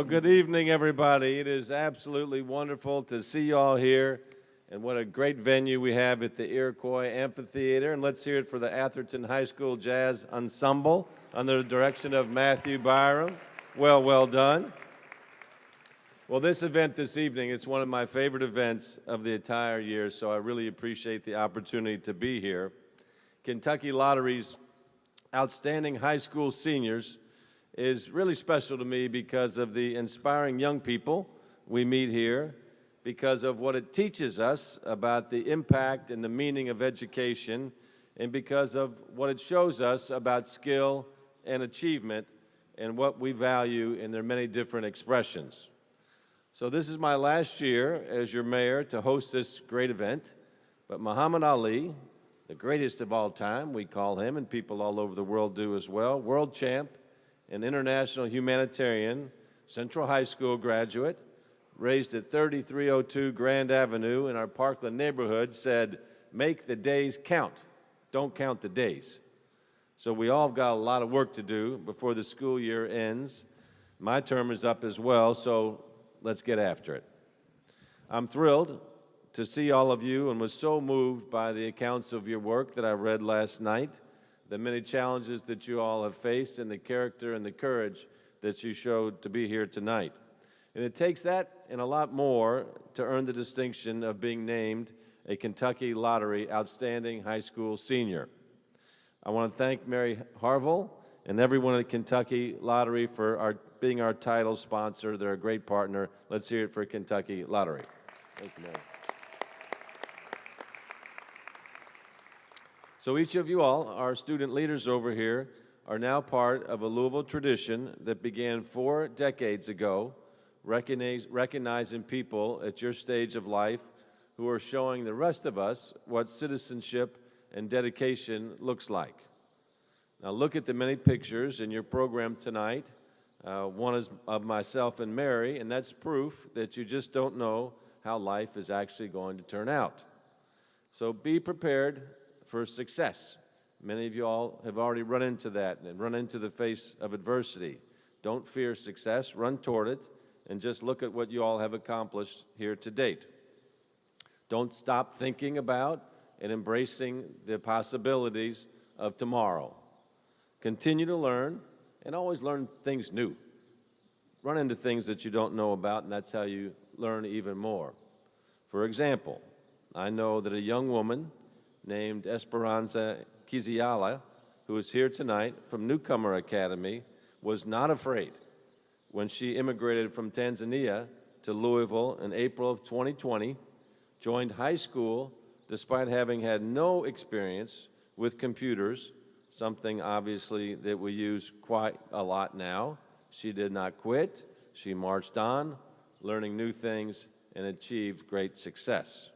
Well, good evening, everybody. It is absolutely wonderful to see you all here, and what a great venue we have at the Iroquois Amphitheater. And let's hear it for the Atherton High School Jazz Ensemble under the direction of Matthew Byram. Well done. Well, this event this evening is one of my favorite events of the entire year, so I really appreciate the opportunity to be here. Kentucky Lottery's Outstanding High School Seniors is really special to me because of the inspiring young people we meet here, because of what it teaches us about the impact and the meaning of education, and because of what it shows us about skill and achievement and what we value in their many different expressions. So this is my last year as your mayor to host this great event, but Muhammad Ali, the greatest of all time, we call him, and people all over the world do as well, world champ, an international humanitarian, Central High School graduate, raised at 3302 Grand Avenue in our Parkland neighborhood, said, "Make the days count. Don't count the days." So we all got a lot of work to do before the school year ends. My term is up as well, so let's get after it. I'm thrilled to see all of you and was so moved by the accounts of your work that I read last night, the many challenges that you all have faced, and the character and the courage that you showed to be here tonight. And it takes that and a lot more to earn the distinction of being named a Kentucky Lottery Outstanding High School Senior. I want to thank Mary Harville and everyone at Kentucky Lottery for being our title sponsor. They're a great partner. Let's hear it for Kentucky Lottery. Thank you, Mary. So each of you all, our student leaders over here, are now part of a Louisville tradition that began 4 decades ago, recognizing people at your stage of life who are showing the rest of us what citizenship and dedication looks like. Now look at the many pictures in your program tonight. One is of myself and Mary, and that's proof that you just don't know how life is actually going to turn out. So be prepared for success. Many of you all have already run into that and run into the face of adversity. Don't fear success, run toward it, and just look at what you all have accomplished here to date. Don't stop thinking about and embracing the possibilities of tomorrow. Continue to learn, and always learn things new. Run into things that you don't know about, and that's how you learn even more. For example, I know that a young woman named Esperanza Kiziala, who is here tonight from Newcomer Academy, was not afraid when she immigrated from Tanzania to Louisville in April of 2020, joined high school despite having had no experience with computers, something obviously that we use quite a lot now. She did not quit. She marched on, learning new things, and achieved great success.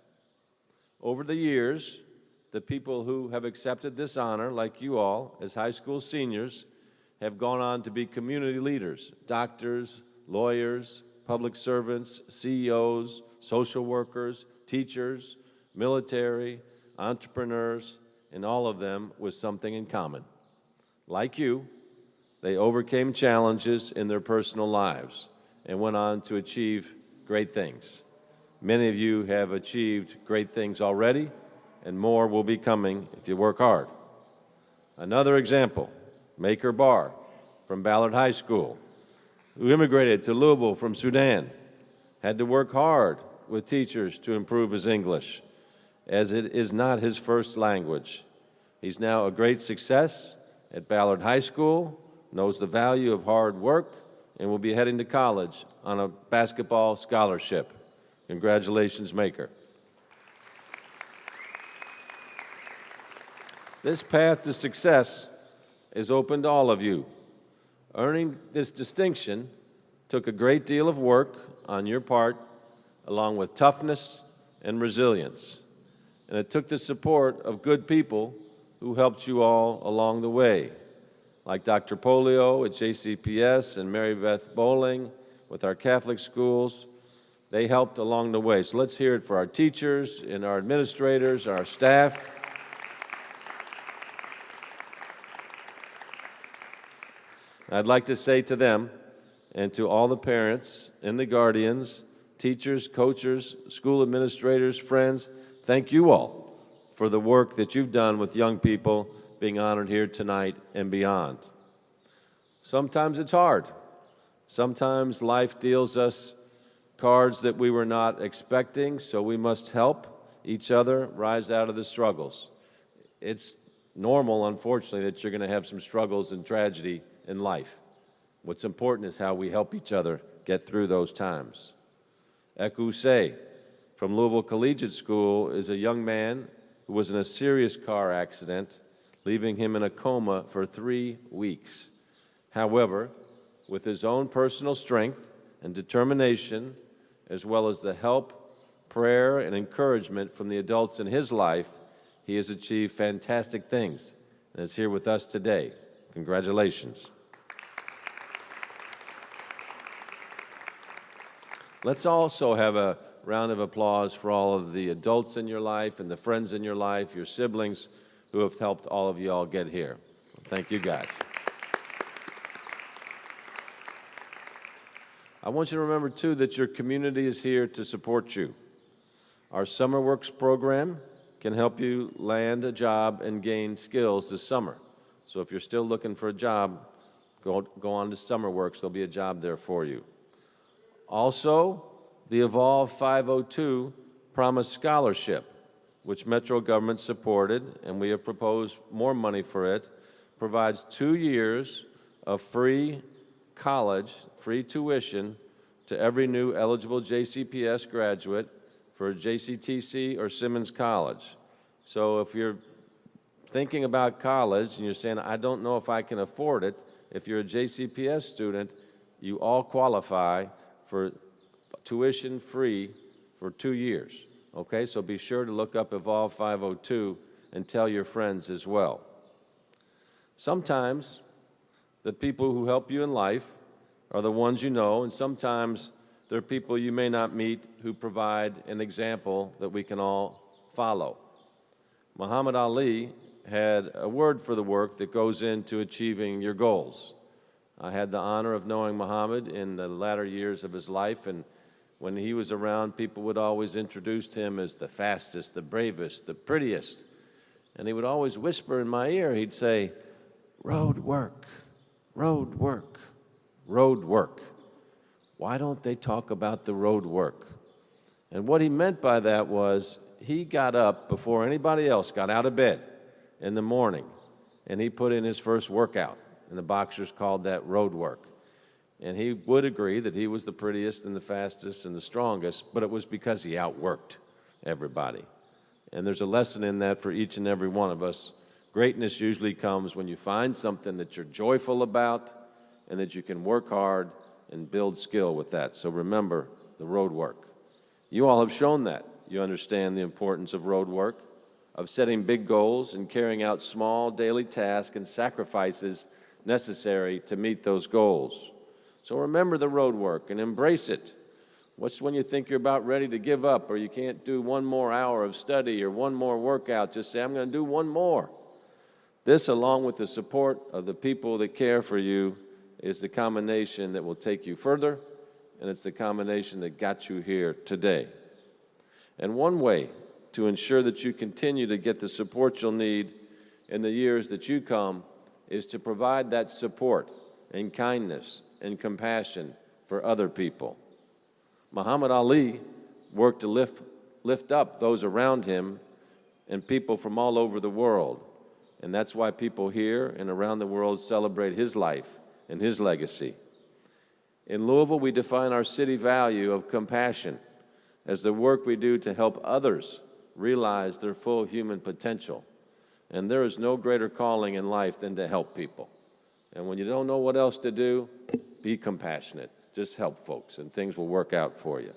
Over the years, the people who have accepted this honor, like you all, as high school seniors, have gone on to be community leaders, doctors, lawyers, public servants, CEOs, social workers, teachers, military, entrepreneurs, and all of them with something in common. Like you, they overcame challenges in their personal lives and went on to achieve great things. Many of you have achieved great things already, and more will be coming if you work hard. Another example, Maker Barr from Ballard High School, who immigrated to Louisville from Sudan, had to work hard with teachers to improve his English, as it is not his first language. He's now a great success at Ballard High School, knows the value of hard work, and will be heading to college on a basketball scholarship. Congratulations, Maker. This path to success is open to all of you. Earning this distinction took a great deal of work on your part, along with toughness and resilience. And it took the support of good people who helped you all along the way, like Dr. Polio at JCPS and Mary Beth Bowling with our Catholic schools. They helped along the way. So let's hear it for our teachers and our administrators, our staff. I'd like to say to them, And to all the parents and the guardians, teachers, coaches, school administrators, friends, thank you all for the work that you've done with young people being honored here tonight and beyond. Sometimes it's hard. Sometimes life deals us cards that we were not expecting, so we must help each other rise out of the struggles. It's normal, unfortunately, that you're going to have some struggles and tragedy in life. What's important is how we help each other get through those times. Ekuse from Louisville Collegiate School is a young man who was in a serious car accident, leaving him in a coma for 3 weeks. However, with his own personal strength and determination, as well as the help, prayer, and encouragement from the adults in his life, he has achieved fantastic things and is here with us today. Congratulations. Let's also have a round of applause for all of the adults in your life and the friends in your life, your siblings, who have helped all of you all get here. Thank you, guys. I want you to remember, too, that your community is here to support you. Our Summer Works program can help you land a job and gain skills this summer. So if you're still looking for a job, go on to Summer Works. There'll be a job there for you. Also, the Evolve 502 Promise Scholarship, which Metro government supported, and we have proposed more money for it, provides 2 years of free college, free tuition to every new eligible JCPS graduate for JCTC or Simmons College. So if you're thinking about college and you're saying, I don't know if I can afford it, if you're a JCPS student, you all qualify for tuition free for 2 years. Okay, so be sure to look up Evolve 502 and tell your friends as well. Sometimes the people who help you in life are the ones you know, and sometimes there are people you may not meet who provide an example that we can all follow. Muhammad Ali had a word for the work that goes into achieving your goals. I had the honor of knowing Muhammad in the latter years of his life, and when he was around, people would always introduce him as the fastest, the bravest, the prettiest. And he would always whisper in my ear, he'd say, road work, road work, road work. Why don't they talk about the road work? And what he meant by that was he got up before anybody else got out of bed in the morning, and he put in his first workout, and the boxers called that road work. And he would agree that he was the prettiest and the fastest and the strongest, but it was because he outworked everybody. And there's a lesson in that for each and every one of us. Greatness usually comes when you find something that you're joyful about and that you can work hard and build skill with that. So remember the road work. You all have shown that. You understand the importance of road work, of setting big goals and carrying out small daily tasks and sacrifices necessary to meet those goals. So remember the road work and embrace it. What's when you think you're about ready to give up or you can't do one more hour of study or one more workout, just say, I'm going to do one more. This, along with the support of the people that care for you, is the combination that will take you further, and it's the combination that got you here today. And one way to ensure that you continue to get the support you'll need in the years that you come is to provide that support and kindness and compassion for other people. Muhammad Ali worked to lift up those around him and people from all over the world, and that's why people here and around the world celebrate his life and his legacy. In Louisville, we define our city value of compassion as the work we do to help others realize their full human potential. And there is no greater calling in life than to help people. And when you don't know what else to do, be compassionate. Just help folks, and things will work out for you.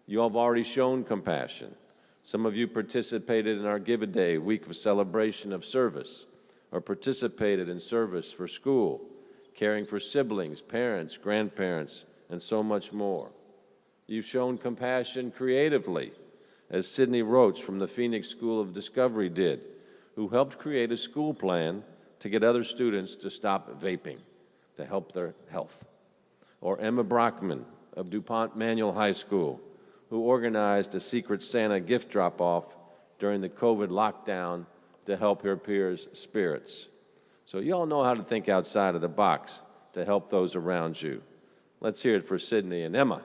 You all have already shown compassion. Some of you participated in our Give a Day week of celebration of service, or participated in service for school, caring for siblings, parents, grandparents, and so much more. You've shown compassion creatively, as Sidney Roach from the Phoenix School of Discovery did, who helped create a school plan to get other students to stop vaping, to help their health. or Emma Brockman of DuPont Manual High School, who organized a Secret Santa gift drop-off during the COVID lockdown to help her peers' spirits. So you all know how to think outside of the box to help those around you. Let's hear it for Sydney and Emma.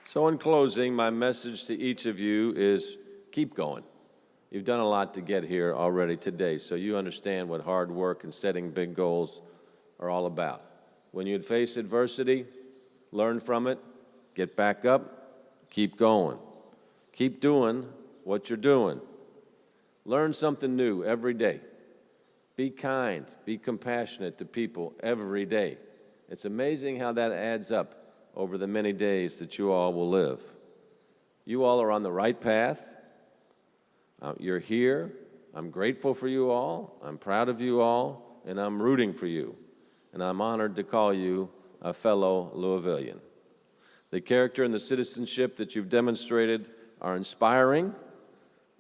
So in closing, my message to each of you is keep going. You've done a lot to get here already today, so you understand what hard work and setting big goals are all about. When you face adversity, learn from it, get back up, keep going. Keep doing what you're doing. Learn something new every day. Be kind, be compassionate to people every day. It's amazing how that adds up over the many days that you all will live. You all are on the right path. You're here. I'm grateful for you all. I'm proud of you all, and I'm rooting for you. And I'm honored to call you a fellow Louisvillian. The character and the citizenship that you've demonstrated are inspiring,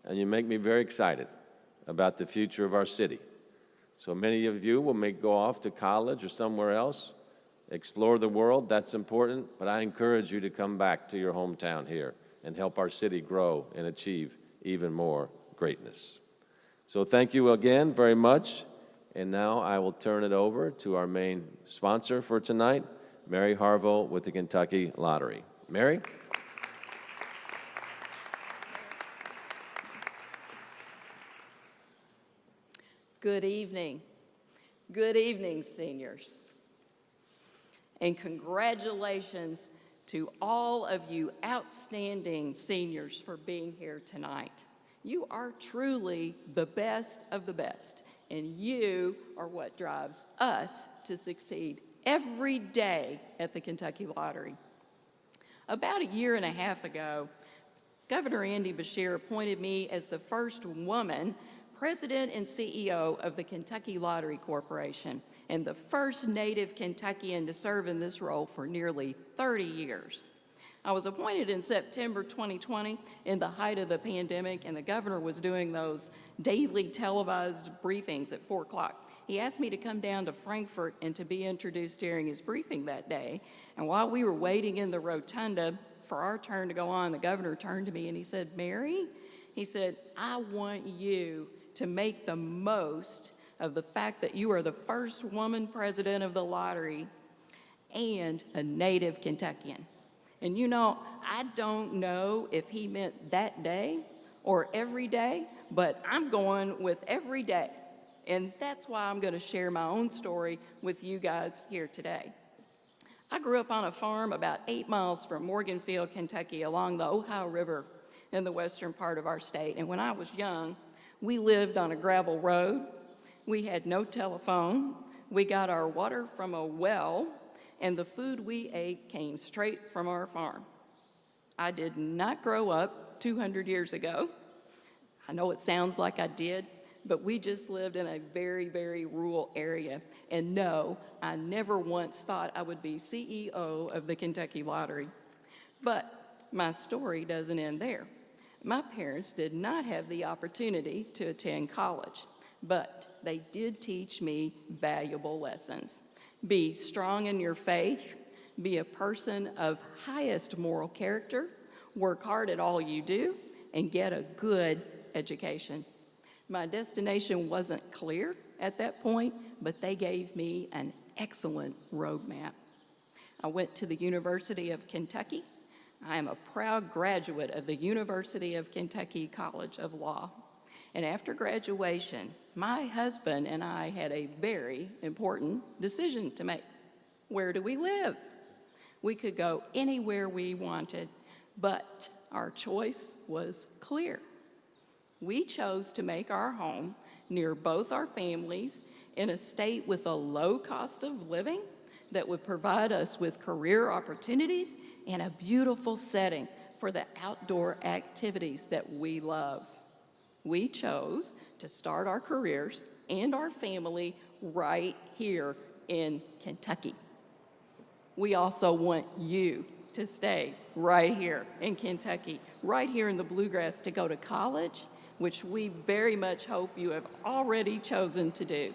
and you make me very excited about the future of our city. So many of you will go off to college or somewhere else, explore the world. That's important, but I encourage you to come back to your hometown here and help our city grow and achieve even more greatness. So thank you again very much, and now I will turn it over to our main sponsor for tonight, Mary Harville with the Kentucky Lottery. Mary? Good evening. Good evening, seniors. And congratulations to all of you outstanding seniors for being here tonight. You are truly the best of the best, and you are what drives us to succeed every day at the Kentucky Lottery. About a year and a half ago, Governor Andy Beshear appointed me as the first woman President and CEO of the Kentucky Lottery Corporation, and the first native Kentuckian to serve in this role for nearly 30 years. I was appointed in September 2020 in the height of the pandemic, and the governor was doing those daily televised briefings at 4 o'clock. He asked me to come down to Frankfort and to be introduced during his briefing that day. And while we were waiting in the rotunda for our turn to go on, the governor turned to me and he said, "Mary," he said, "I want you to make the most of the fact that you are the first woman president of the lottery and a native Kentuckian." And you know, I don't know if he meant that day or every day, but I'm going with every day. And that's why I'm going to share my own story with you guys here today. I grew up on a farm about 8 miles from Morganfield, Kentucky, along the Ohio River in the western part of our state. And when I was young, we lived on a gravel road. We had no telephone. We got our water from a well, and the food we ate came straight from our farm. I did not grow up 200 years ago. I know it sounds like I did, but we just lived in a very, very rural area. And no, I never once thought I would be CEO of the Kentucky Lottery. But my story doesn't end there. My parents did not have the opportunity to attend college, but they did teach me valuable lessons. Be strong in your faith, be a person of highest moral character, work hard at all you do, and get a good education. My destination wasn't clear at that point, but they gave me an excellent roadmap. I went to the University of Kentucky. I am a proud graduate of the University of Kentucky College of Law. And after graduation, my husband and I had a very important decision to make. Where do we live? We could go anywhere we wanted, but our choice was clear. We chose to make our home near both our families in a state with a low cost of living that would provide us with career opportunities and a beautiful setting for the outdoor activities that we love. We chose to start our careers and our family right here in Kentucky. We also want you to stay right here in Kentucky, right here in the Bluegrass to go to college, which we very much hope you have already chosen to do.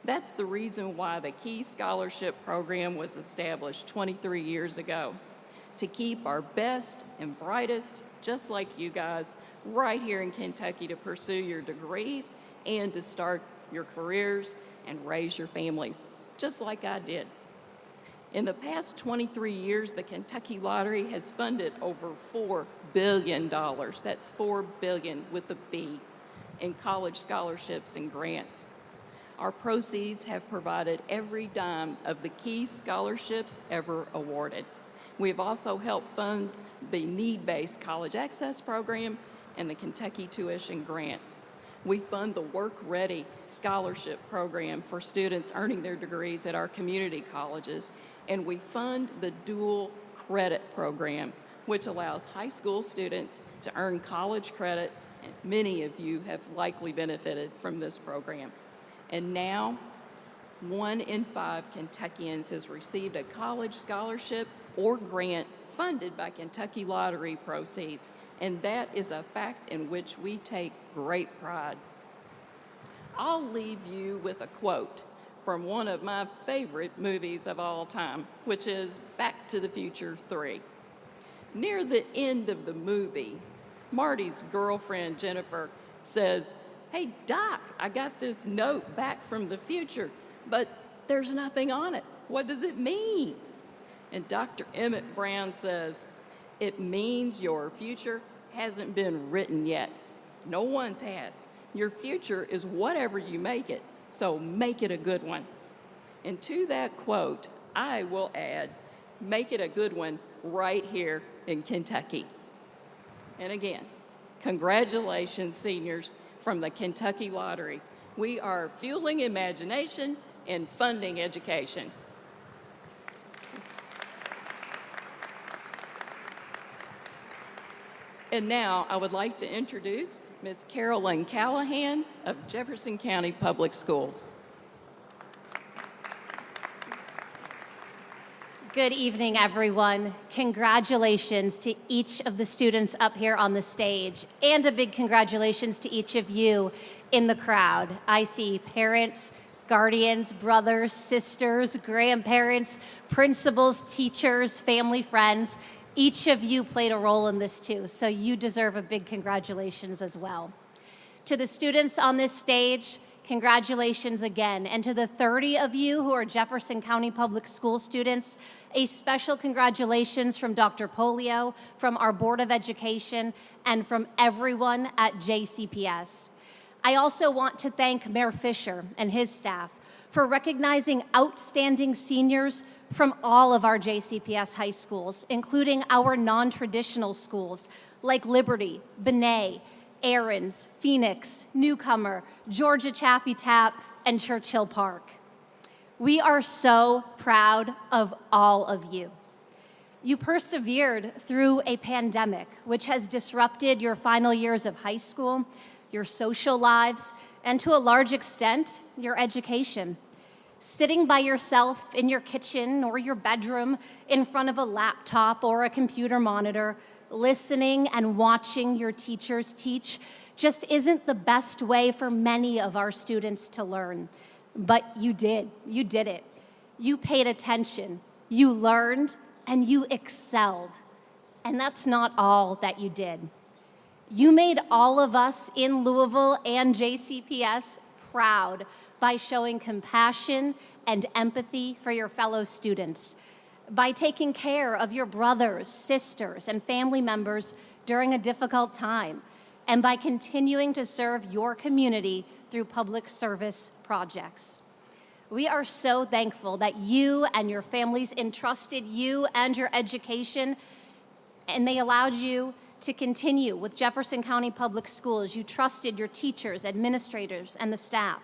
That's the reason why the Key Scholarship Program was established 23 years ago, to keep our best and brightest, just like you guys, right here in Kentucky to pursue your degrees and to start your careers and raise your families, just like I did. In the past 23 years, the Kentucky Lottery has funded over $4 billion, that's $4 billion with a B, in college scholarships and grants. Our proceeds have provided every dime of the Key scholarships ever awarded. We have also helped fund the need-based college access program and the Kentucky tuition grants. We fund the Work Ready scholarship program for students earning their degrees at our community colleges, and we fund the dual credit program, which allows high school students to earn college credit, and many of you have likely benefited from this program. And now, 1 in 5 Kentuckians has received a college scholarship or grant funded by Kentucky Lottery proceeds, and that is a fact in which we take great pride. I'll leave you with a quote from one of my favorite movies of all time, which is Back to the Future 3. Near the end of the movie, Marty's girlfriend, Jennifer, says, "Hey, Doc, I got this note back from the future, but there's nothing on it. What does it mean?" And Dr. Emmett Brown says, "It means your future hasn't been written yet. No one's has. Your future is whatever you make it, so make it a good one." And to that quote, I will add, make it a good one right here in Kentucky. And again, congratulations, seniors, from the Kentucky Lottery. We are fueling imagination and funding education. And now I would like to introduce Ms. Carolyn Callahan of Jefferson County Public Schools. Good evening, everyone. Congratulations to each of the students up here on the stage, and a big congratulations to each of you in the crowd. I see parents, guardians, brothers, sisters, grandparents, principals, teachers, family, friends. Each of you played a role in this too, so you deserve a big congratulations as well. To the students on this stage, congratulations again. And to the 30 of you who are Jefferson County Public School students, a special congratulations from Dr. Polio, from our Board of Education, and from everyone at JCPS. I also want to thank Mayor Fischer and his staff for recognizing outstanding seniors from all of our JCPS high schools, including our non-traditional schools like Liberty, Benet, Aarons, Phoenix, Newcomer, Georgia Chaffee Tap, and Churchill Park. We are so proud of all of you. You persevered through a pandemic, which has disrupted your final years of high school, your social lives, and to a large extent, your education. Sitting by yourself in your kitchen or your bedroom in front of a laptop or a computer monitor, listening and watching your teachers teach just isn't the best way for many of our students to learn. But you did it. You paid attention, you learned, and you excelled. And that's not all that you did. You made all of us in Louisville and JCPS proud by showing compassion and empathy for your fellow students, by taking care of your brothers, sisters, and family members during a difficult time, and by continuing to serve your community through public service projects. We are so thankful that you and your families entrusted you and your education, and they allowed you to continue with Jefferson County Public Schools. You trusted your teachers, administrators, and the staff.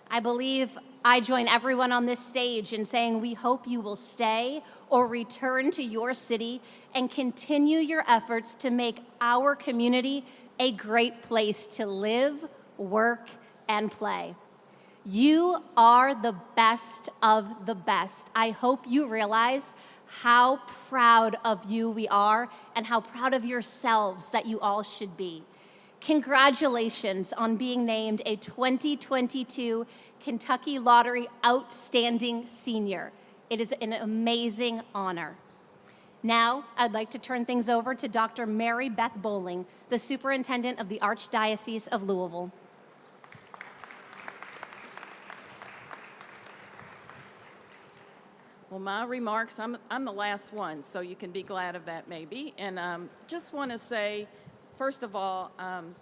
I believe I join everyone on this stage in saying we hope you will stay or return to your city and continue your efforts to make our community a great place to live, work, and play. You are the best of the best. I hope you realize how proud of you we are and how proud of yourselves that you all should be. Congratulations on being named a 2022 Kentucky Lottery Outstanding Senior. It is an amazing honor. Now, I'd like to turn things over to Dr. Mary Beth Bowling, the Superintendent of the Archdiocese of Louisville. Well, my remarks, I'm the last one, so you can be glad of that maybe. And just want to say, first of all,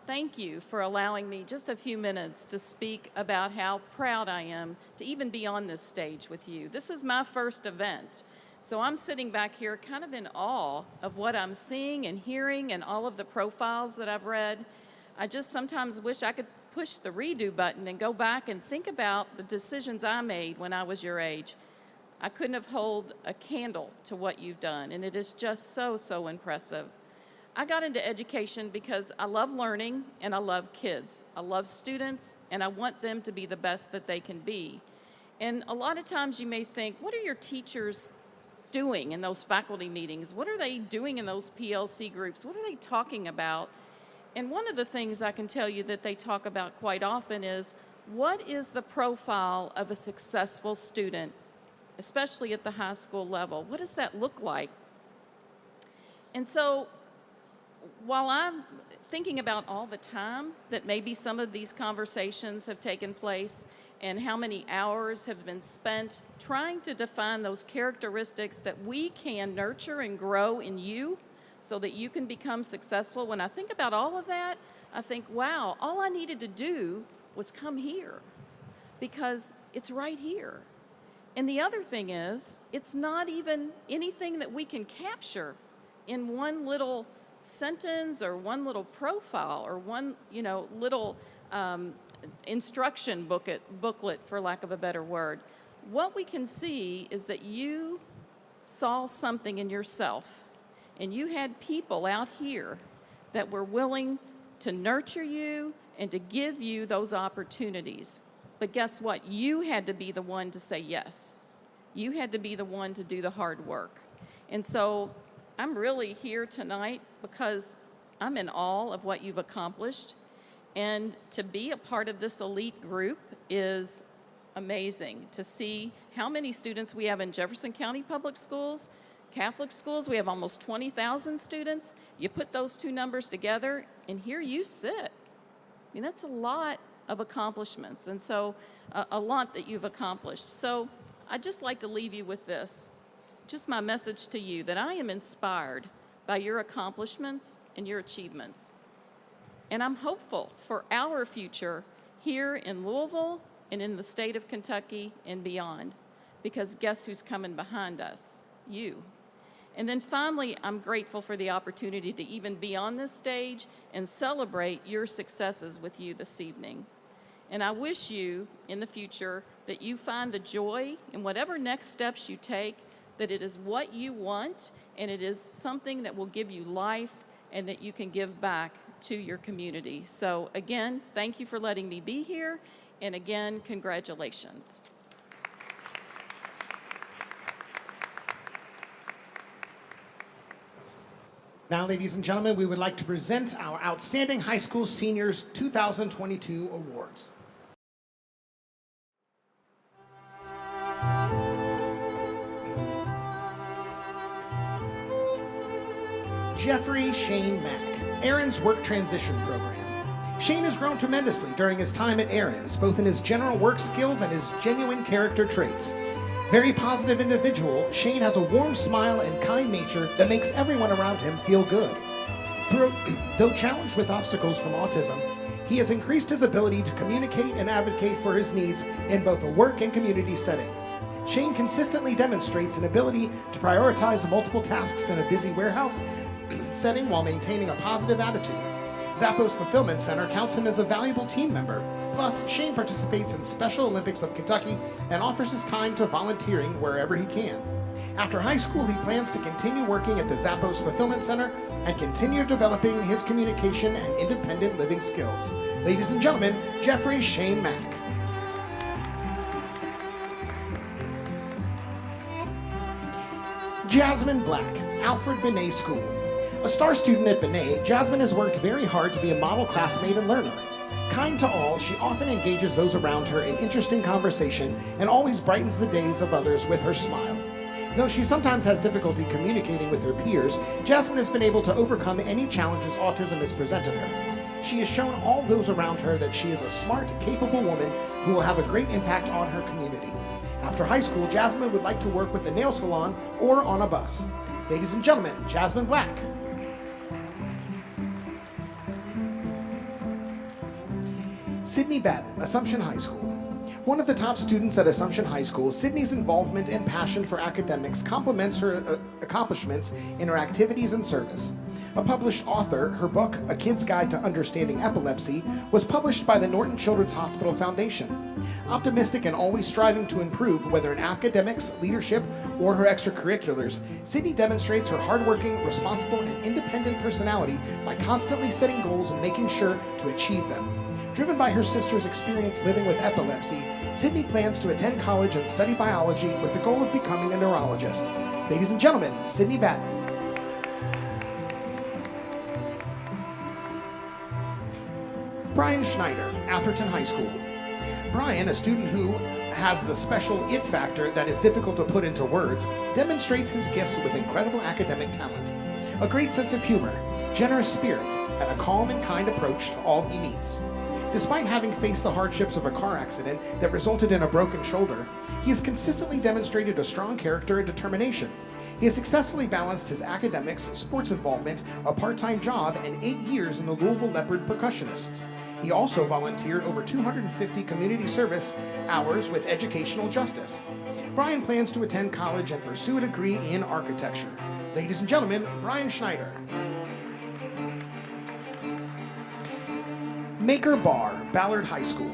thank you for allowing me just a few minutes to speak about how proud I am to even be on this stage with you. This is my first event, so I'm sitting back here kind of in awe of what I'm seeing and hearing and all of the profiles that I've read. I just sometimes wish I could push the redo button and go back and think about the decisions I made when I was your age. I couldn't have held a candle to what you've done, and it is just so, so impressive. I got into education because I love learning and I love kids. I love students and I want them to be the best that they can be. And a lot of times you may think, what are your teachers doing in those faculty meetings? What are they doing in those PLC groups? What are they talking about? And one of the things I can tell you that they talk about quite often is, what is the profile of a successful student, especially at the high school level? What does that look like? And so, while I'm thinking about all the time that maybe some of these conversations have taken place and how many hours have been spent trying to define those characteristics that we can nurture and grow in you so that you can become successful, when I think about all of that, I think, wow, all I needed to do was come here because it's right here. And the other thing is, it's not even anything that we can capture in one little sentence or one little profile or one, little instruction booklet, for lack of a better word. What we can see is that you saw something in yourself, and you had people out here that were willing to nurture you and to give you those opportunities. But guess what? You had to be the one to say yes. You had to be the one to do the hard work. And so I'm really here tonight because I'm in awe of what you've accomplished. And to be a part of this elite group is amazing. To see how many students we have in Jefferson County Public Schools, Catholic schools, we have almost 20,000 students. You put those two numbers together, and here you sit. I mean, that's a lot of accomplishments, and so a lot that you've accomplished. So I'd just like to leave you with this. Just my message to you, that I am inspired by your accomplishments and your achievements. And I'm hopeful for our future here in Louisville and in the state of Kentucky and beyond, because guess who's coming behind us? You. And then finally, I'm grateful for the opportunity to even be on this stage and celebrate your successes with you this evening. And I wish you in the future that you find the joy in whatever next steps you take, that it is what you want, and it is something that will give you life and that you can give back to your community. So again, thank you for letting me be here, and again, congratulations. Now, ladies and gentlemen, we would like to present our Outstanding High School Seniors 2022 Awards. Jeffrey Shane Mack, Aaron's Work Transition Program. Shane has grown tremendously during his time at Aaron's, both in his general work skills and his genuine character traits. Very positive individual, Shane has a warm smile and kind nature that makes everyone around him feel good. Though challenged with obstacles from autism, he has increased his ability to communicate and advocate for his needs in both a work and community setting. Shane consistently demonstrates an ability to prioritize multiple tasks in a busy warehouse setting while maintaining a positive attitude. Zappos Fulfillment Center counts him as a valuable team member. Plus, Shane participates in Special Olympics of Kentucky and offers his time to volunteering wherever he can. After high school, he plans to continue working at the Zappos Fulfillment Center and continue developing his communication and independent living skills. Ladies and gentlemen, Jeffrey Shane Mack. Jasmine Black, Alfred Binet School. A star student at Binet, Jasmine has worked very hard to be a model classmate and learner. Kind to all, she often engages those around her in interesting conversation and always brightens the days of others with her smile. Though she sometimes has difficulty communicating with her peers, Jasmine has been able to overcome any challenges autism has presented her. She has shown all those around her that she is a smart, capable woman who will have a great impact on her community. After high school, Jasmine would like to work with a nail salon or on a bus. Ladies and gentlemen, Jasmine Black. Sydney Batten, Assumption High School. One of the top students at Assumption High School, Sydney's involvement and passion for academics complements her accomplishments in her activities and service. A published author, her book, A Kid's Guide to Understanding Epilepsy, was published by the Norton Children's Hospital Foundation. Optimistic and always striving to improve, whether in academics, leadership, or her extracurriculars, Sydney demonstrates her hardworking, responsible, and independent personality by constantly setting goals and making sure to achieve them. Driven by her sister's experience living with epilepsy, Sydney plans to attend college and study biology with the goal of becoming a neurologist. Ladies and gentlemen, Sydney Batten. Brian Schneider, Atherton High School. Brian, a student who has the special it factor that is difficult to put into words, demonstrates his gifts with incredible academic talent, a great sense of humor, generous spirit, and a calm and kind approach to all he meets. Despite having faced the hardships of a car accident that resulted in a broken shoulder, he has consistently demonstrated a strong character and determination. He has successfully balanced his academics, sports involvement, a part-time job, and 8 years in the Louisville Leopard Percussionists. He also volunteered over 250 community service hours with Educational Justice. Brian plans to attend college and pursue a degree in architecture. Ladies and gentlemen, Brian Schneider. Maker Barr, Ballard High School.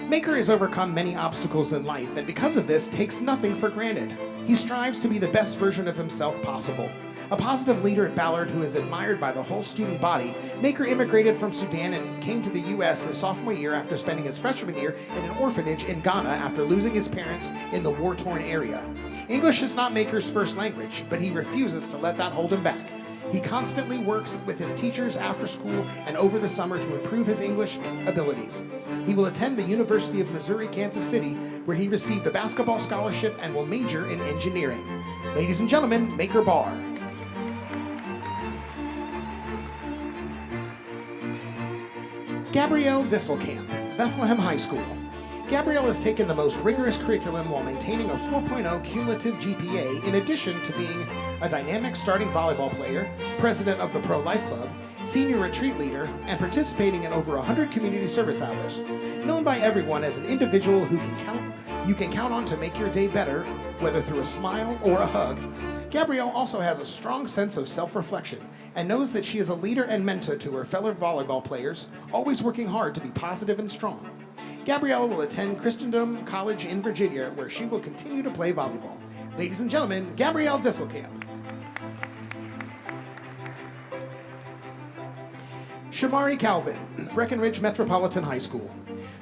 Maker has overcome many obstacles in life and because of this takes nothing for granted. He strives to be the best version of himself possible. A positive leader at Ballard who is admired by the whole student body, Maker immigrated from Sudan and came to the U.S. his sophomore year after spending his freshman year in an orphanage in Ghana after losing his parents in the war-torn area. English is not Maker's first language, but he refuses to let that hold him back. He constantly works with his teachers after school and over the summer to improve his English abilities. He will attend the University of Missouri, Kansas City, where he received a basketball scholarship and will major in engineering. Ladies and gentlemen, Maker Barr. Gabrielle Disselkamp, Bethlehem High School. Gabrielle has taken the most rigorous curriculum while maintaining a 4.0 cumulative GPA in addition to being a dynamic starting volleyball player, president of the Pro Life Club, senior retreat leader, and participating in over 100 community service hours. Known by everyone as an individual who you can count on to make your day better, whether through a smile or a hug, Gabrielle also has a strong sense of self-reflection and knows that she is a leader and mentor to her fellow volleyball players, always working hard to be positive and strong. Gabriella will attend Christendom College in Virginia, where she will continue to play volleyball. Ladies and gentlemen, Gabrielle Disselkamp. Shamari Calvin, Breckenridge Metropolitan High School.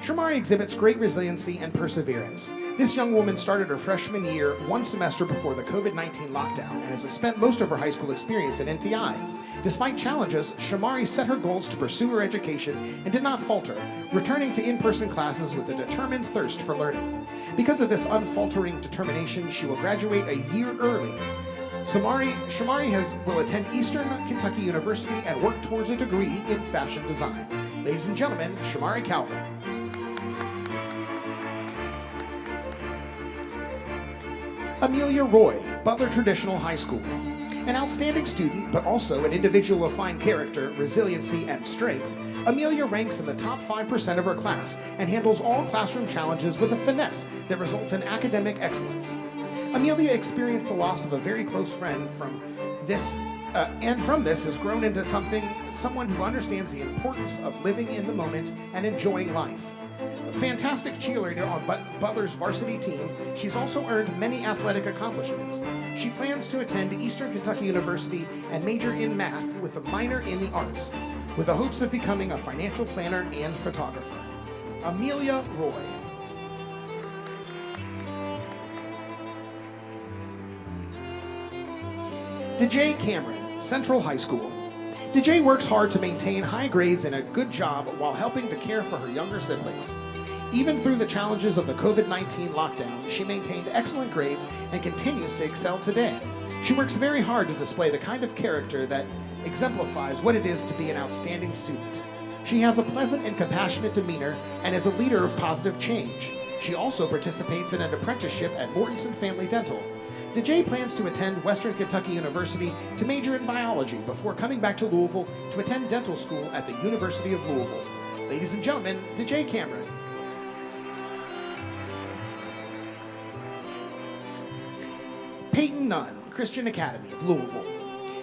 Shamari exhibits great resiliency and perseverance. This young woman started her freshman year one semester before the COVID-19 lockdown and has spent most of her high school experience at NTI. Despite challenges, Shamari set her goals to pursue her education and did not falter, returning to in-person classes with a determined thirst for learning. Because of this unfaltering determination, she will graduate a year early. Shamari will attend Eastern Kentucky University and work towards a degree in fashion design. Ladies and gentlemen, Shamari Calvin. Amelia Roy, Butler Traditional High School. An outstanding student, but also an individual of fine character, resiliency, and strength, Amelia ranks in the top 5% of her class and handles all classroom challenges with a finesse that results in academic excellence. Amelia experienced the loss of a very close friend from this has grown into someone who understands the importance of living in the moment and enjoying life. A fantastic cheerleader on Butler's varsity team, she's also earned many athletic accomplishments. She plans to attend Eastern Kentucky University and major in math with a minor in the arts, with the hopes of becoming a financial planner and photographer. Amelia Roy. DJ Cameron, Central High School. DJ works hard to maintain high grades and a good job while helping to care for her younger siblings. Even through the challenges of the COVID-19 lockdown, she maintained excellent grades and continues to excel today. She works very hard to display the kind of character that exemplifies what it is to be an outstanding student. She has a pleasant and compassionate demeanor and is a leader of positive change. She also participates in an apprenticeship at Mortensen Family Dental. DJ plans to attend Western Kentucky University to major in biology before coming back to Louisville to attend dental school at the University of Louisville. Ladies and gentlemen, DJ Cameron. Peyton Nunn, Christian Academy of Louisville.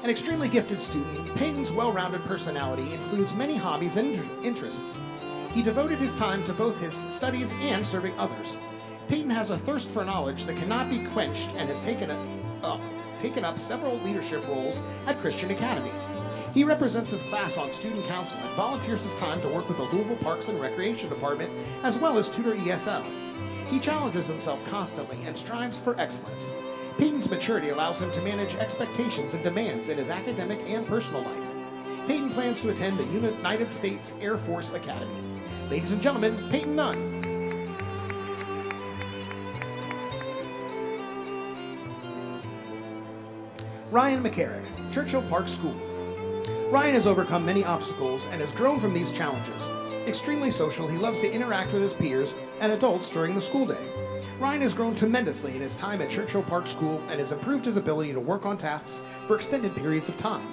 An extremely gifted student, Peyton's well-rounded personality includes many hobbies and interests. He devoted his time to both his studies and serving others. Peyton has a thirst for knowledge that cannot be quenched and has taken up several leadership roles at Christian Academy. He represents his class on student council and volunteers his time to work with the Louisville Parks and Recreation Department as well as tutor ESL. He challenges himself constantly and strives for excellence. Peyton's maturity allows him to manage expectations and demands in his academic and personal life. Peyton plans to attend the United States Air Force Academy. Ladies and gentlemen, Peyton Nunn. Ryan McCarrick, Churchill Park School. Ryan has overcome many obstacles and has grown from these challenges. Extremely social, he loves to interact with his peers and adults during the school day. Ryan has grown tremendously in his time at Churchill Park School and has improved his ability to work on tasks for extended periods of time.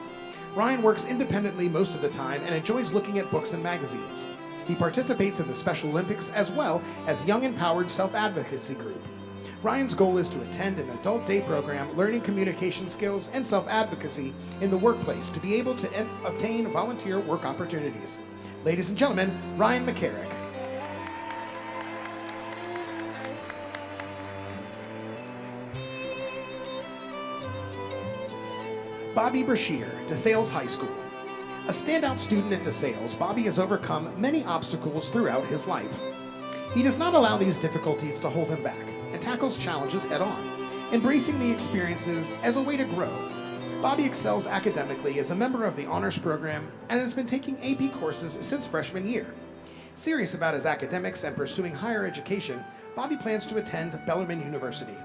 Ryan works independently most of the time and enjoys looking at books and magazines. He participates in the Special Olympics as well as Young Empowered Self-Advocacy Group. Ryan's goal is to attend an adult day program learning communication skills and self-advocacy in the workplace to be able to obtain volunteer work opportunities. Ladies and gentlemen, Ryan McCarrick. Bobby Brashear, DeSales High School. A standout student at DeSales, Bobby has overcome many obstacles throughout his life. He does not allow these difficulties to hold him back and tackles challenges head-on, embracing the experiences as a way to grow. Bobby excels academically as a member of the honors program and has been taking AP courses since freshman year. Serious about his academics and pursuing higher education, Bobby plans to attend Bellarmine University.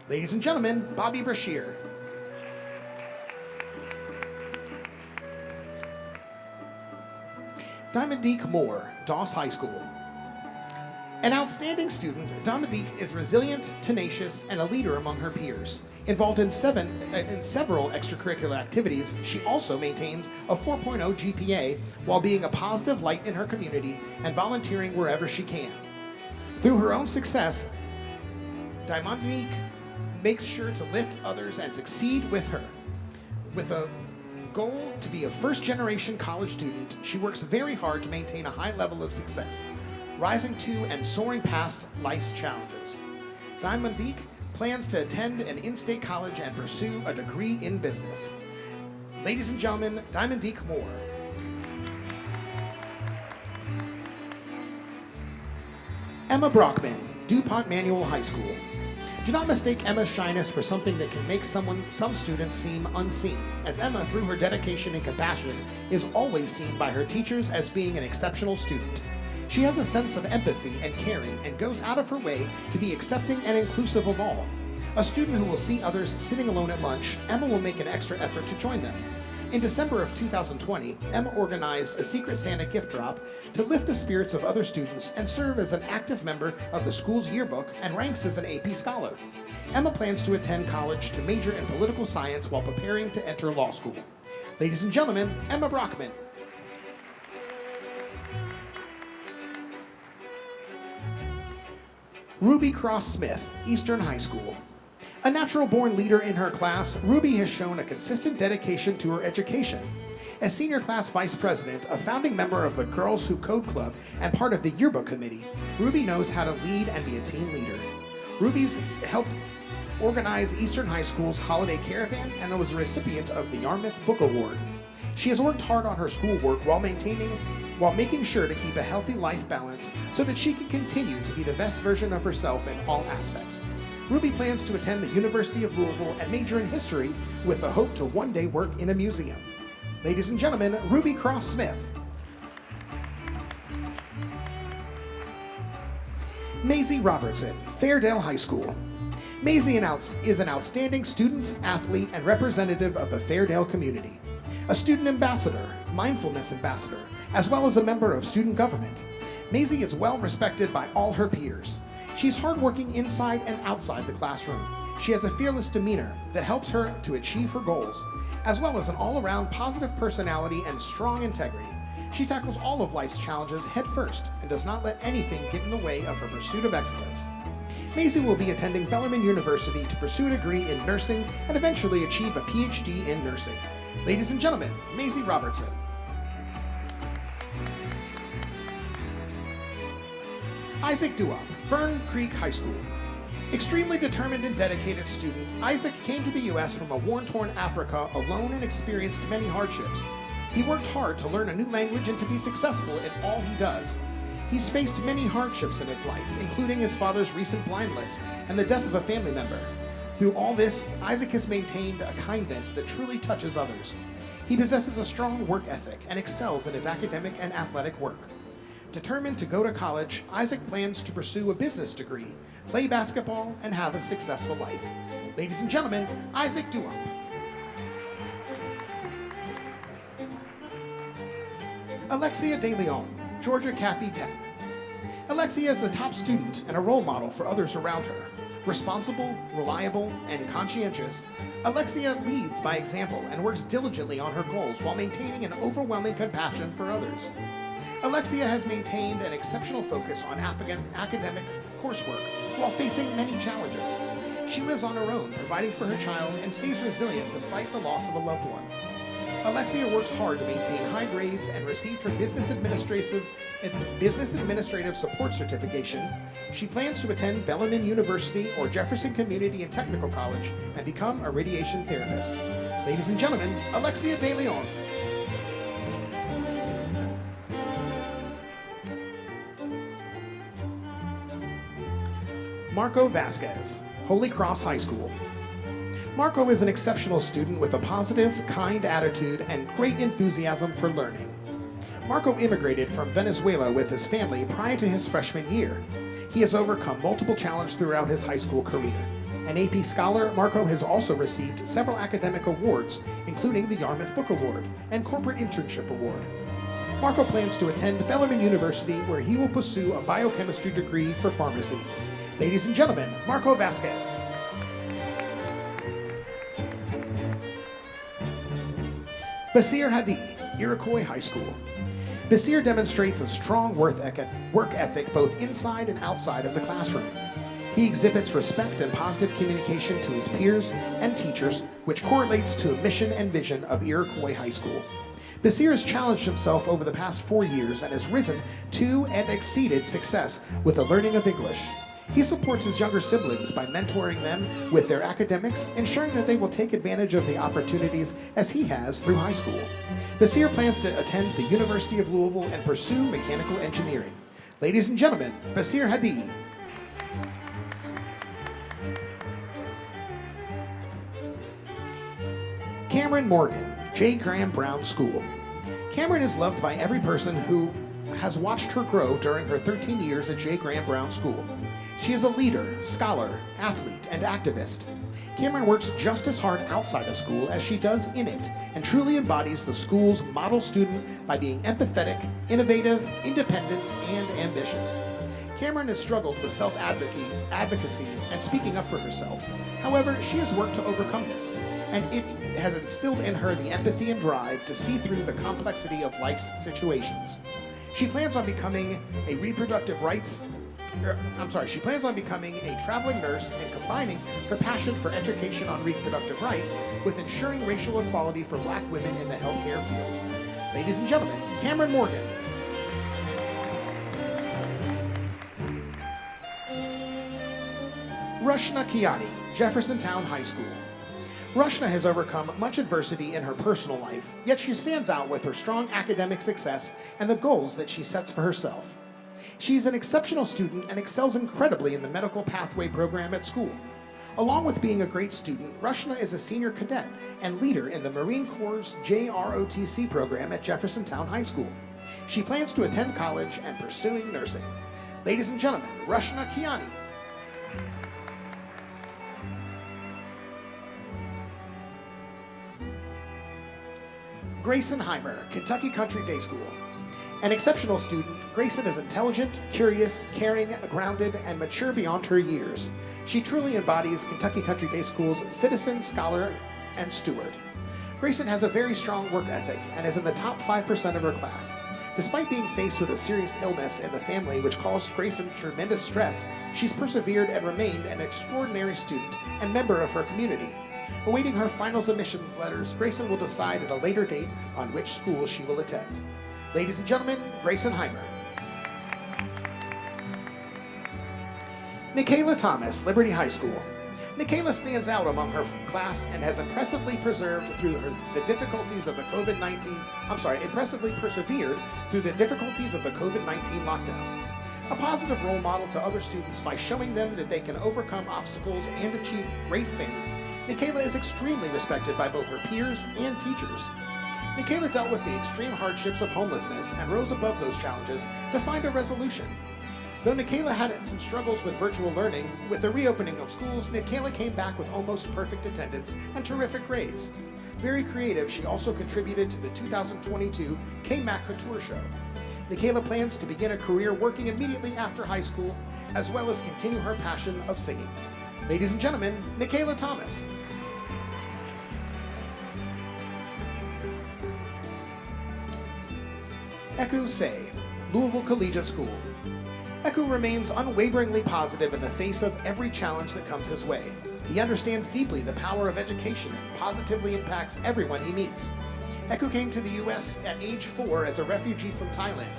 Ladies and gentlemen, Bobby Brashear. Dominique Moore, Doss High School. An outstanding student, Dominique is resilient, tenacious, and a leader among her peers. Involved in several extracurricular activities, she also maintains a 4.0 GPA while being a positive light in her community and volunteering wherever she can. Through her own success, Dominique makes sure to lift others and succeed with her. With a goal to be a first-generation college student, she works very hard to maintain a high level of success, rising to and soaring past life's challenges. Dominique plans to attend an in-state college and pursue a degree in business. Ladies and gentlemen, Dominique Moore. Emma Brockman, DuPont Manual High School. Do not mistake Emma's shyness for something that can make some students seem unseen, as Emma, through her dedication and compassion, is always seen by her teachers as being an exceptional student. She has a sense of empathy and caring and goes out of her way to be accepting and inclusive of all. A student who will see others sitting alone at lunch, Emma will make an extra effort to join them. In December of 2020, Emma organized a Secret Santa gift drop to lift the spirits of other students and serve as an active member of the school's yearbook and ranks as an AP scholar. Emma plans to attend college to major in political science while preparing to enter law school. Ladies and gentlemen, Emma Brockman. Ruby Cross Smith, Eastern High School. A natural-born leader in her class, Ruby has shown a consistent dedication to her education. As senior class vice president, a founding member of the Girls Who Code Club, and part of the yearbook committee, Ruby knows how to lead and be a team leader. Ruby's helped organize Eastern High School's holiday caravan and was a recipient of the Yarmouth Book Award. She has worked hard on her schoolwork while making sure to keep a healthy life balance so that she can continue to be the best version of herself in all aspects. Ruby plans to attend the University of Louisville and major in history with the hope to one day work in a museum. Ladies and gentlemen, Ruby Cross Smith. Maisie Robertson, Fairdale High School. Maisie is an outstanding student, athlete, and representative of the Fairdale community. A student ambassador, mindfulness ambassador, as well as a member of student government. Maisie is well respected by all her peers. She's hardworking inside and outside the classroom. She has a fearless demeanor that helps her to achieve her goals, as well as an all-around positive personality and strong integrity. She tackles all of life's challenges head first and does not let anything get in the way of her pursuit of excellence. Maisie will be attending Bellarmine University to pursue a degree in nursing and eventually achieve a PhD in nursing. Ladies and gentlemen, Maisie Robertson. Isaac Duop, Fern Creek High School. Extremely determined and dedicated student, Isaac came to the U.S. from a war-torn Africa alone and experienced many hardships. He worked hard to learn a new language and to be successful in all he does. He's faced many hardships in his life, including his father's recent blindness and the death of a family member. Through all this, Isaac has maintained a kindness that truly touches others. He possesses a strong work ethic and excels in his academic and athletic work. Determined to go to college, Isaac plans to pursue a business degree, play basketball, and have a successful life. Ladies and gentlemen, Isaac Duop. Alexia De Leon, Georgia Caffey Tech. Alexia is a top student and a role model for others around her. Responsible, reliable, and conscientious, Alexia leads by example and works diligently on her goals while maintaining an overwhelming compassion for others. Alexia has maintained an exceptional focus on academic coursework while facing many challenges. She lives on her own, providing for her child, and stays resilient despite the loss of a loved one. Alexia works hard to maintain high grades and received her business administrative support certification. She plans to attend Bellarmine University or Jefferson Community and Technical College and become a radiation therapist. Ladies and gentlemen, Alexia De Leon. Marco Vasquez, Holy Cross High School. Marco is an exceptional student with a positive, kind attitude and great enthusiasm for learning. Marco immigrated from Venezuela with his family prior to his freshman year. He has overcome multiple challenges throughout his high school career. An AP scholar, Marco has also received several academic awards, including the Yarmouth Book Award and Corporate Internship Award. Marco plans to attend Bellarmine University, where he will pursue a biochemistry degree for pharmacy. Ladies and gentlemen, Marco Vasquez. Basir Hadi, Iroquois High School. Basir demonstrates a strong work ethic both inside and outside of the classroom. He exhibits respect and positive communication to his peers and teachers, which correlates to the mission and vision of Iroquois High School. Basir has challenged himself over the past 4 years and has risen to and exceeded success with the learning of English. He supports his younger siblings by mentoring them with their academics, ensuring that they will take advantage of the opportunities as he has through high school. Basir plans to attend the University of Louisville and pursue mechanical engineering. Ladies and gentlemen, Basir Hadi. Cameron Morgan, J. Graham Brown School. Cameron is loved by every person who has watched her grow during her 13 years at J. Graham Brown School. She is a leader, scholar, athlete, and activist. Cameron works just as hard outside of school as she does in it, and truly embodies the school's model student by being empathetic, innovative, independent, and ambitious. Cameron has struggled with self-advocacy and speaking up for herself. However, she has worked to overcome this, and it has instilled in her the empathy and drive to see through the complexity of life's situations. She plans on becoming a traveling nurse and combining her passion for education on reproductive rights with ensuring racial equality for Black women in the healthcare field. Ladies and gentlemen, Cameron Morgan. Rushna Kiati, Jeffersontown High School. Rushna has overcome much adversity in her personal life, yet she stands out with her strong academic success and the goals that she sets for herself. She's an exceptional student and excels incredibly in the medical pathway program at school. Along with being a great student, Rushna is a senior cadet and leader in the Marine Corps' JROTC program at Jeffersontown High School. She plans to attend college and pursuing nursing. Ladies and gentlemen, Rushna Kiani. Grayson Heimer, Kentucky Country Day School. An exceptional student, Grayson is intelligent, curious, caring, grounded, and mature beyond her years. She truly embodies Kentucky Country Day School's citizen, scholar, and steward. Grayson has a very strong work ethic and is in the top 5% of her class. Despite being faced with a serious illness in the family which caused Grayson tremendous stress, she's persevered and remained an extraordinary student and member of her community. Awaiting her finals admissions letters, Grayson will decide at a later date on which school she will attend. Ladies and gentlemen, Grayson Heimer. Nikayla Thomas, Liberty High School. Nikayla stands out among her class and has impressively persevered through the difficulties of the COVID-19 lockdown. A positive role model to other students by showing them that they can overcome obstacles and achieve great things, Nikayla is extremely respected by both her peers and teachers. Nikayla dealt with the extreme hardships of homelessness and rose above those challenges to find a resolution. Though Nikayla had some struggles with virtual learning, with the reopening of schools, Nikayla came back with almost perfect attendance and terrific grades. Very creative, she also contributed to the 2022 K-Mac Couture Show. Nikayla plans to begin a career working immediately after high school, as well as continue her passion of singing. Ladies and gentlemen, Nikayla Thomas. Eku Say, Louisville Collegiate School. Eku remains unwaveringly positive in the face of every challenge that comes his way. He understands deeply the power of education and positively impacts everyone he meets. Eku came to the U.S. at age 4 as a refugee from Thailand.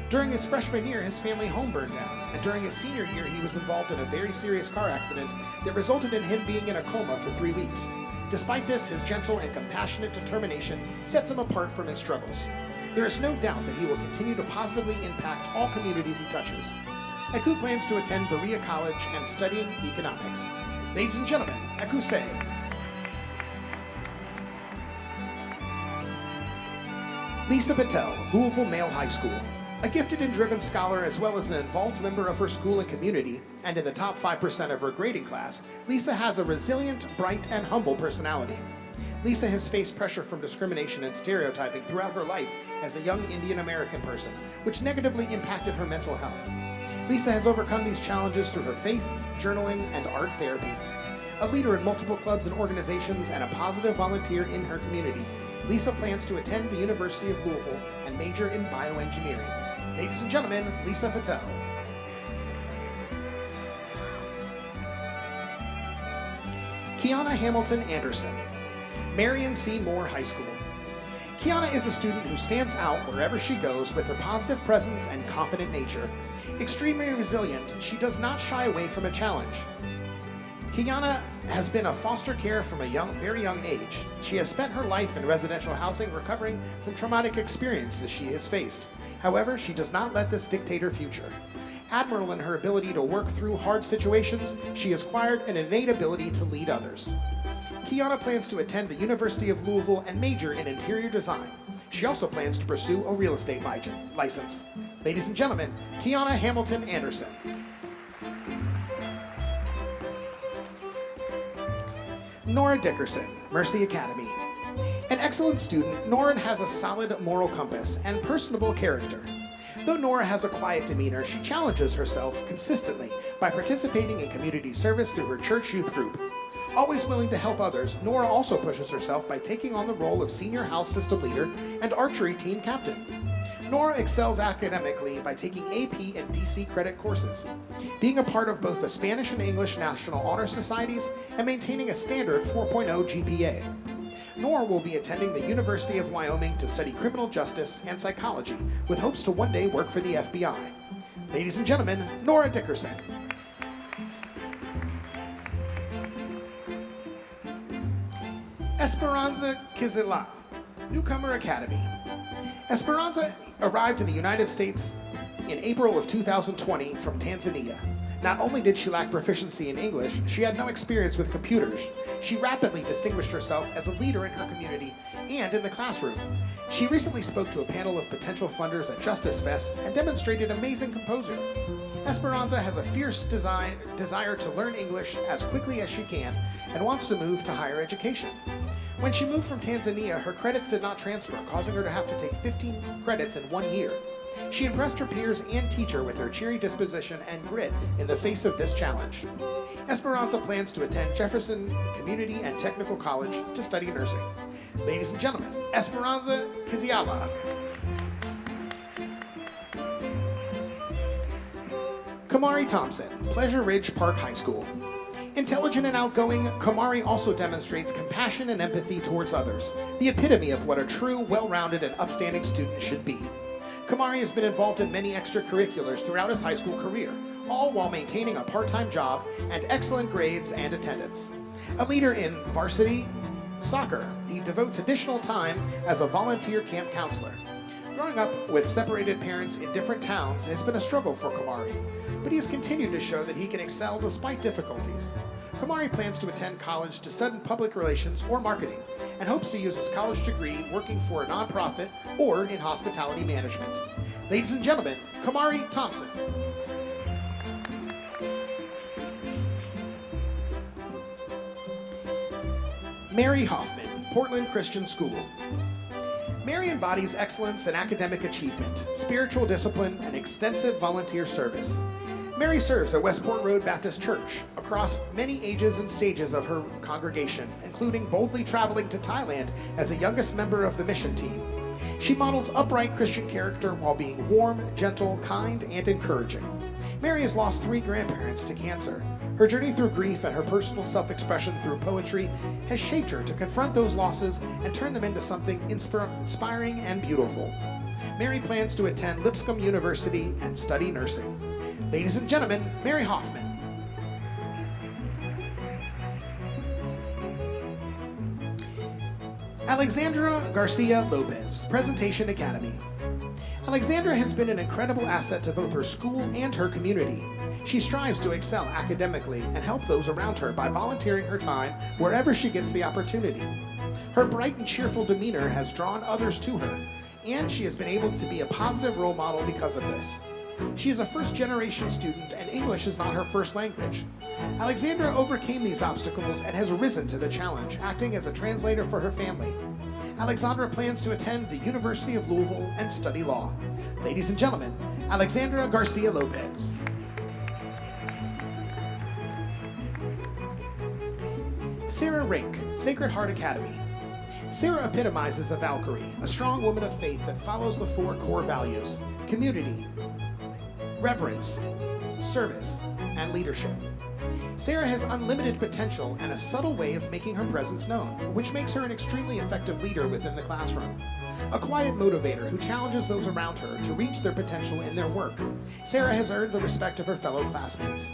During his freshman year, his family home burned down, and during his senior year, he was involved in a very serious car accident that resulted in him being in a coma for 3 weeks. Despite this, his gentle and compassionate determination sets him apart from his struggles. There is no doubt that he will continue to positively impact all communities he touches. Eku plans to attend Berea College and studying economics. Ladies and gentlemen, Eku Say. Lisa Patel, Louisville Male High School. A gifted and driven scholar as well as an involved member of her school and community, and in the top 5% of her grading class, Lisa has a resilient, bright, and humble personality. Lisa has faced pressure from discrimination and stereotyping throughout her life as a young Indian American person, which negatively impacted her mental health. Lisa has overcome these challenges through her faith, journaling, and art therapy. A leader in multiple clubs and organizations and a positive volunteer in her community, Lisa plans to attend the University of Louisville and major in bioengineering. Ladies and gentlemen, Lisa Patel. Kiana Hamilton Anderson, Marion C. Moore High School. Kiana is a student who stands out wherever she goes with her positive presence and confident nature. Extremely resilient, she does not shy away from a challenge. Kiana has been a foster care from a very young age. She has spent her life in residential housing recovering from traumatic experiences she has faced. However, she does not let this dictate her future. Admirable in her ability to work through hard situations, she has acquired an innate ability to lead others. Kiana plans to attend the University of Louisville and major in interior design. She also plans to pursue a real estate license. Ladies and gentlemen, Kiana Hamilton Anderson. Nora Dickerson, Mercy Academy. An excellent student, Nora has a solid moral compass and personable character. Though Nora has a quiet demeanor, she challenges herself consistently by participating in community service through her church youth group. Always willing to help others, Nora also pushes herself by taking on the role of senior house system leader and archery team captain. Nora excels academically by taking AP and DC credit courses, being a part of both the Spanish and English National Honor Societies, and maintaining a standard 4.0 GPA. Nora will be attending the University of Wyoming to study criminal justice and psychology, with hopes to one day work for the FBI. Ladies and gentlemen, Nora Dickerson. Esperanza Kizila, Newcomer Academy. Esperanza arrived in the United States in April of 2020 from Tanzania. Not only did she lack proficiency in English, she had no experience with computers. She rapidly distinguished herself as a leader in her community and in the classroom. She recently spoke to a panel of potential funders at Justice Fest and demonstrated amazing composure. Esperanza has a fierce desire to learn English as quickly as she can and wants to move to higher education. When she moved from Tanzania, her credits did not transfer, causing her to have to take 15 credits in 1 year. She impressed her peers and teacher with her cheery disposition and grit in the face of this challenge. Esperanza plans to attend Jefferson Community and Technical College to study nursing. Ladies and gentlemen, Esperanza Kiziala. Kamari Thompson, Pleasure Ridge Park High School. Intelligent and outgoing, Kamari also demonstrates compassion and empathy towards others, the epitome of what a true, well-rounded, and upstanding student should be. Kamari has been involved in many extracurriculars throughout his high school career, all while maintaining a part-time job and excellent grades and attendance. A leader in varsity soccer, he devotes additional time as a volunteer camp counselor. Growing up with separated parents in different towns has been a struggle for Kamari, but he has continued to show that he can excel despite difficulties. Kamari plans to attend college to study public relations or marketing, and hopes to use his college degree working for a nonprofit or in hospitality management. Ladies and gentlemen, Kamari Thompson. Mary Hoffman, Portland Christian School. Mary embodies excellence in academic achievement, spiritual discipline, and extensive volunteer service. Mary serves at Westport Road Baptist Church across many ages and stages of her congregation, including boldly traveling to Thailand as the youngest member of the mission team. She models upright Christian character while being warm, gentle, kind, and encouraging. Mary has lost 3 grandparents to cancer. Her journey through grief and her personal self-expression through poetry has shaped her to confront those losses and turn them into something inspiring and beautiful. Mary plans to attend Lipscomb University and study nursing. Ladies and gentlemen, Mary Hoffman. Alexandra Garcia Lopez, Presentation Academy. Alexandra has been an incredible asset to both her school and her community. She strives to excel academically and help those around her by volunteering her time wherever she gets the opportunity. Her bright and cheerful demeanor has drawn others to her, and she has been able to be a positive role model because of this. She is a first-generation student, and English is not her first language. Alexandra overcame these obstacles and has risen to the challenge, acting as a translator for her family. Alexandra plans to attend the University of Louisville and study law. Ladies and gentlemen, Alexandra Garcia Lopez. Sarah Rink, Sacred Heart Academy. Sarah epitomizes a Valkyrie, a strong woman of faith that follows the 4 core values: community, reverence, service, and leadership. Sarah has unlimited potential and a subtle way of making her presence known, which makes her an extremely effective leader within the classroom. A quiet motivator who challenges those around her to reach their potential in their work, Sarah has earned the respect of her fellow classmates.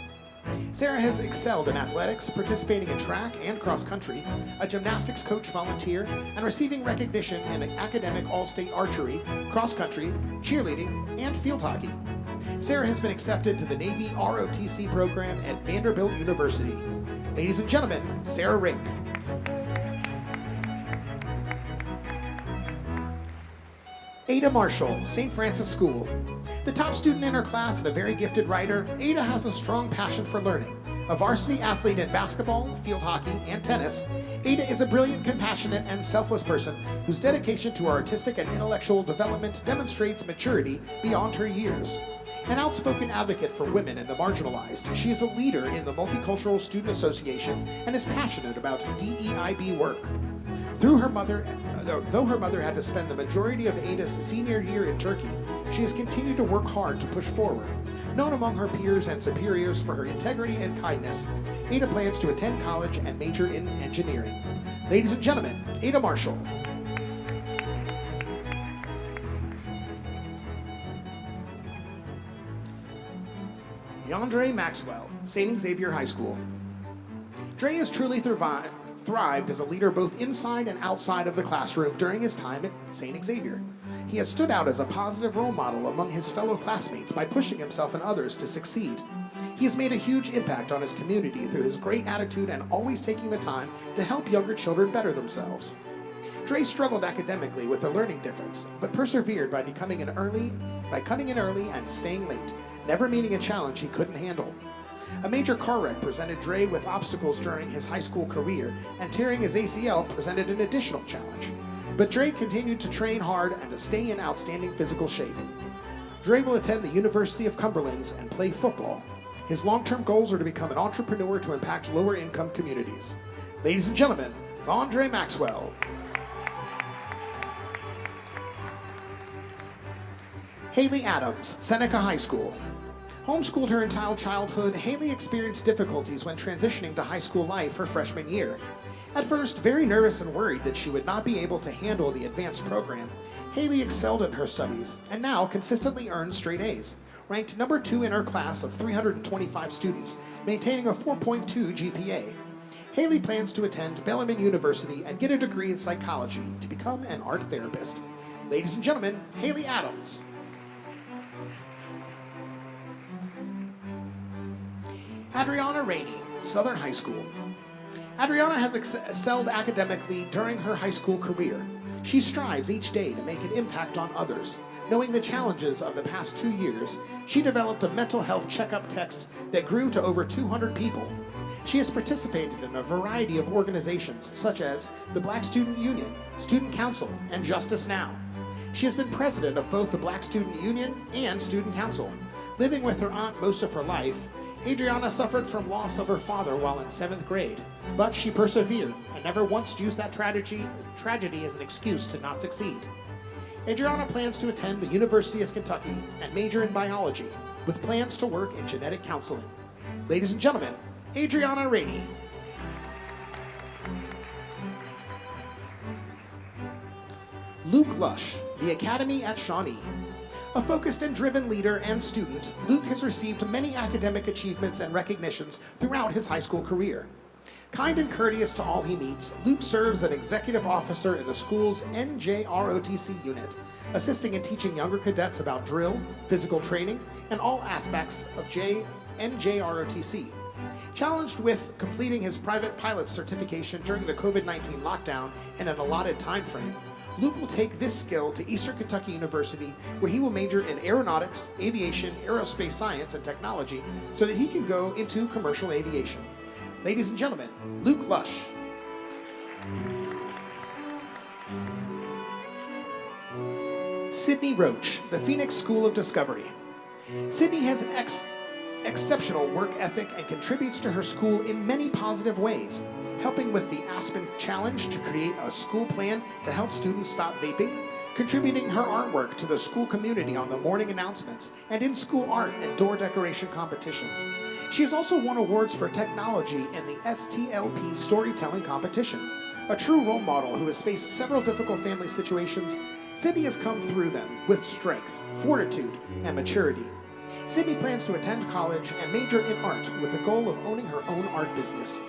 Sarah has excelled in athletics, participating in track and cross country, a gymnastics coach volunteer, and receiving recognition in academic all-state archery, cross country, cheerleading, and field hockey. Sarah has been accepted to the Navy ROTC program at Vanderbilt University. Ladies and gentlemen, Sarah Rink. Ada Marshall, St. Francis School. The top student in her class and a very gifted writer, Ada has a strong passion for learning. A varsity athlete in basketball, field hockey, and tennis, Ada is a brilliant, compassionate, and selfless person whose dedication to artistic and intellectual development demonstrates maturity beyond her years. An outspoken advocate for women and the marginalized, she is a leader in the Multicultural Student Association and is passionate about DEIB work. Though her mother had to spend the majority of Ada's senior year in Turkey, she has continued to work hard to push forward. Known among her peers and superiors for her integrity and kindness, Ada plans to attend college and major in engineering. Ladies and gentlemen, Ada Marshall. Yandre Maxwell, St. Xavier High School. Dre has truly thrived as a leader both inside and outside of the classroom during his time at St. Xavier. He has stood out as a positive role model among his fellow classmates by pushing himself and others to succeed. He has made a huge impact on his community through his great attitude and always taking the time to help younger children better themselves. Dre struggled academically with a learning difference, but persevered by coming in early and staying late, never meeting a challenge he couldn't handle. A major car wreck presented Dre with obstacles during his high school career, and tearing his ACL presented an additional challenge. But Dre continued to train hard and to stay in outstanding physical shape. Dre will attend the University of Cumberlands and play football. His long-term goals are to become an entrepreneur to impact lower-income communities. Ladies and gentlemen, Andre Maxwell. Haley Adams, Seneca High School. Homeschooled her entire childhood, Haley experienced difficulties when transitioning to high school life her freshman year. At first, very nervous and worried that she would not be able to handle the advanced program, Haley excelled in her studies and now consistently earns straight A's, ranked number 2 in her class of 325 students, maintaining a 4.2 GPA. Haley plans to attend Bellarmine University and get a degree in psychology to become an art therapist. Ladies and gentlemen, Haley Adams. Adriana Rainey, Southern High School. Adriana has excelled academically during her high school career. She strives each day to make an impact on others. Knowing the challenges of the past 2 years, she developed a mental health checkup text that grew to over 200 people. She has participated in a variety of organizations such as the Black Student Union, Student Council, and Justice Now. She has been president of both the Black Student Union and Student Council. Living with her aunt most of her life, Adriana suffered from loss of her father while in 7th grade, but she persevered and never once used that tragedy as an excuse to not succeed. Adriana plans to attend the University of Kentucky and major in biology, with plans to work in genetic counseling. Ladies and gentlemen, Adriana Rainey. Luke Lush, the Academy at Shawnee. A focused and driven leader and student, Luke has received many academic achievements and recognitions throughout his high school career. Kind and courteous to all he meets, Luke serves as an executive officer in the school's NJROTC unit, assisting in teaching younger cadets about drill, physical training, and all aspects of NJROTC. Challenged with completing his private pilot certification during the COVID-19 lockdown in an allotted time frame, Luke will take this skill to Eastern Kentucky University, where he will major in aeronautics, aviation, aerospace science, and technology so that he can go into commercial aviation. Ladies and gentlemen, Luke Lush. Sydney Roach, the Phoenix School of Discovery. Sydney has an exceptional work ethic and contributes to her school in many positive ways, helping with the Aspen Challenge to create a school plan to help students stop vaping, contributing her artwork to the school community on the morning announcements and in-school art and door decoration competitions. She has also won awards for technology in the STLP storytelling competition. A true role model who has faced several difficult family situations, Sydney has come through them with strength, fortitude, and maturity. Sydney plans to attend college and major in art with the goal of owning her own art business.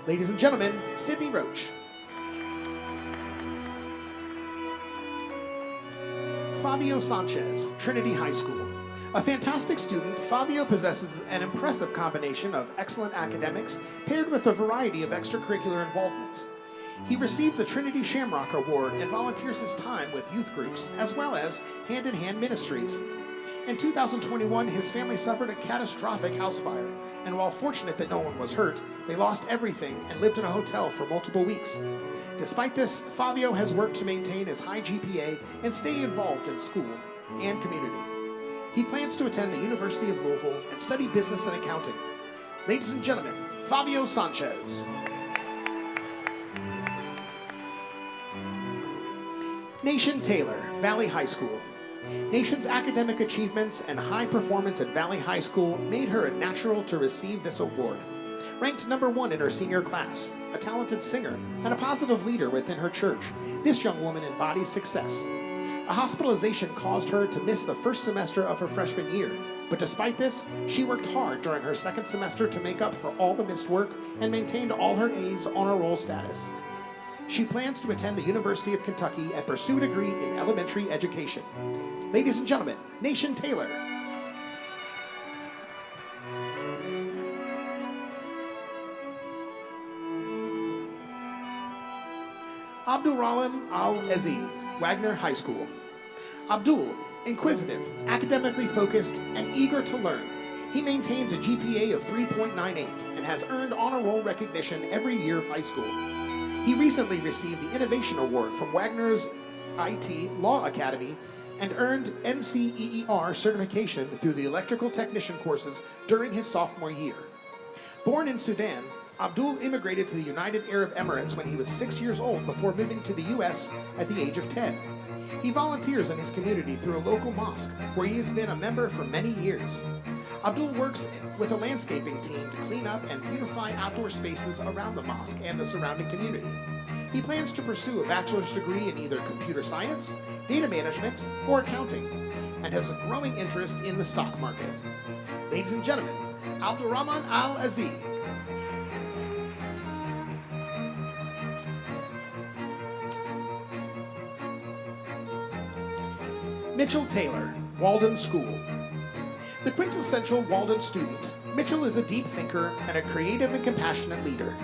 Ladies and gentlemen, Sydney Roach. Fabio Sanchez, Trinity High School. A fantastic student, Fabio possesses an impressive combination of excellent academics paired with a variety of extracurricular involvements. He received the Trinity Shamrock Award and volunteers his time with youth groups, as well as hand-in-hand ministries. In 2021, his family suffered a catastrophic house fire, and while fortunate that no one was hurt, they lost everything and lived in a hotel for multiple weeks. Despite this, Fabio has worked to maintain his high GPA and stay involved in school and community. He plans to attend the University of Louisville and study business and accounting. Ladies and gentlemen, Fabio Sanchez. Nation Taylor, Valley High School. Nation's academic achievements and high performance at Valley High School made her a natural to receive this award. Ranked number 1 in her senior class, a talented singer, and a positive leader within her church, this young woman embodies success. A hospitalization caused her to miss the first semester of her freshman year, but despite this, she worked hard during her second semester to make up for all the missed work and maintained all her A's on her roll status. She plans to attend the University of Kentucky and pursue a degree in elementary education. Ladies and gentlemen, Nation Taylor. Abdulrahman Al-Ezi, Wagner High School. Abdul, inquisitive, academically focused, and eager to learn. He maintains a GPA of 3.98 and has earned honor roll recognition every year of high school. He recently received the Innovation Award from Wagner's IT Law Academy and earned NCEER certification through the electrical technician courses during his sophomore year. Born in Sudan, Abdul immigrated to the United Arab Emirates when he was 6 years old before moving to the U.S. at the age of 10. He volunteers in his community through a local mosque where he has been a member for many years. Abdul works with a landscaping team to clean up and beautify outdoor spaces around the mosque and the surrounding community. He plans to pursue a bachelor's degree in either computer science, data management, or accounting, and has a growing interest in the stock market. Ladies and gentlemen, Abdulrahman Al-Aziz. Mitchell Taylor, Walden School. The quintessential Walden student, Mitchell is a deep thinker and a creative and compassionate leader.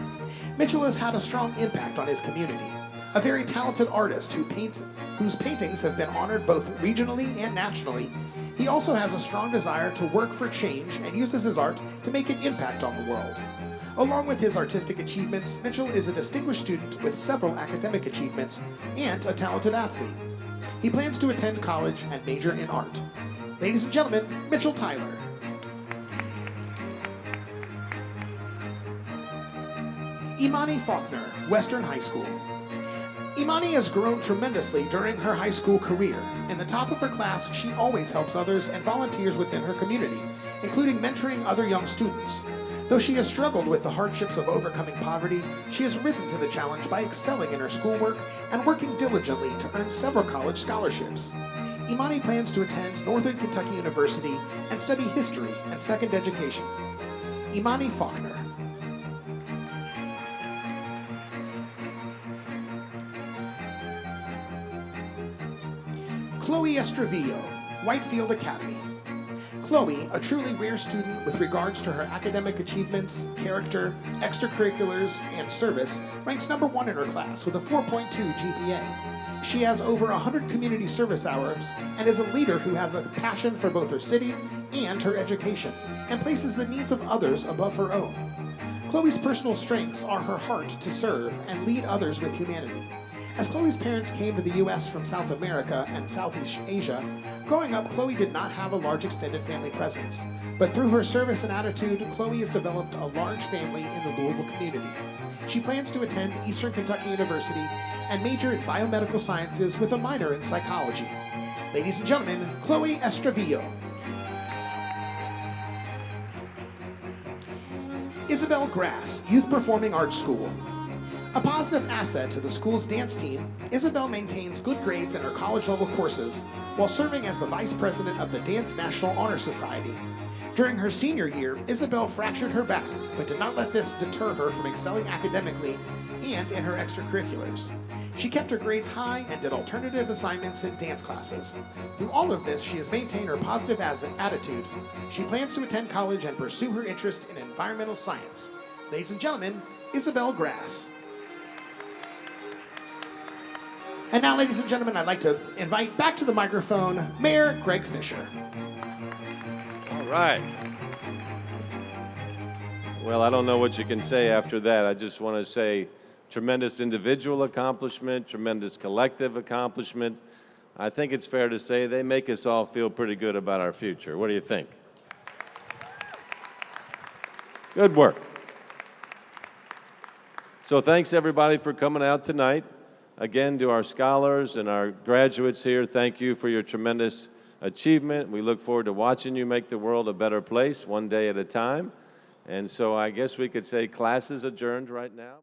Mitchell has had a strong impact on his community, a very talented artist whose paintings have been honored both regionally and nationally. He also has a strong desire to work for change and uses his art to make an impact on the world. Along with his artistic achievements, Mitchell is a distinguished student with several academic achievements and a talented athlete. He plans to attend college and major in art. Ladies and gentlemen, Mitchell Tyler. Imani Faulkner, Western High School. Imani has grown tremendously during her high school career. In the top of her class, she always helps others and volunteers within her community, including mentoring other young students. Though she has struggled with the hardships of overcoming poverty, she has risen to the challenge by excelling in her schoolwork and working diligently to earn several college scholarships. Imani plans to attend Northern Kentucky University and study history and second education. Imani Faulkner. Chloe Estravillo, Whitefield Academy. Chloe, a truly rare student with regards to her academic achievements, character, extracurriculars, and service, ranks number 1 in her class with a 4.2 GPA. She has over 100 community service hours and is a leader who has a passion for both her city and her education, and places the needs of others above her own. Chloe's personal strengths are her heart to serve and lead others with humanity. As Chloe's parents came to the U.S. from South America and Southeast Asia, growing up, Chloe did not have a large extended family presence. But through her service and attitude, Chloe has developed a large family in the Louisville community. She plans to attend Eastern Kentucky University and major in biomedical sciences with a minor in psychology. Ladies and gentlemen, Chloe Estravillo. Isabel Grass, Youth Performing Arts School. A positive asset to the school's dance team, Isabel maintains good grades in her college-level courses while serving as the vice president of the Dance National Honor Society. During her senior year, Isabel fractured her back, but did not let this deter her from excelling academically and in her extracurriculars. She kept her grades high and did alternative assignments in dance classes. Through all of this, she has maintained her positive attitude. She plans to attend college and pursue her interest in environmental science. Ladies and gentlemen, Isabel Grass. And now, ladies and gentlemen, I'd like to invite back to the microphone Mayor Greg Fischer. All right. Well, I don't know what you can say after that. I just want to say tremendous individual accomplishment, tremendous collective accomplishment. I think it's fair to say they make us all feel pretty good about our future. What do you think? Good work. So thanks, everybody, for coming out tonight. Again, to our scholars and our graduates here, thank you for your tremendous achievement. We look forward to watching you make the world a better place one day at a time. And so I guess we could say class is adjourned right now.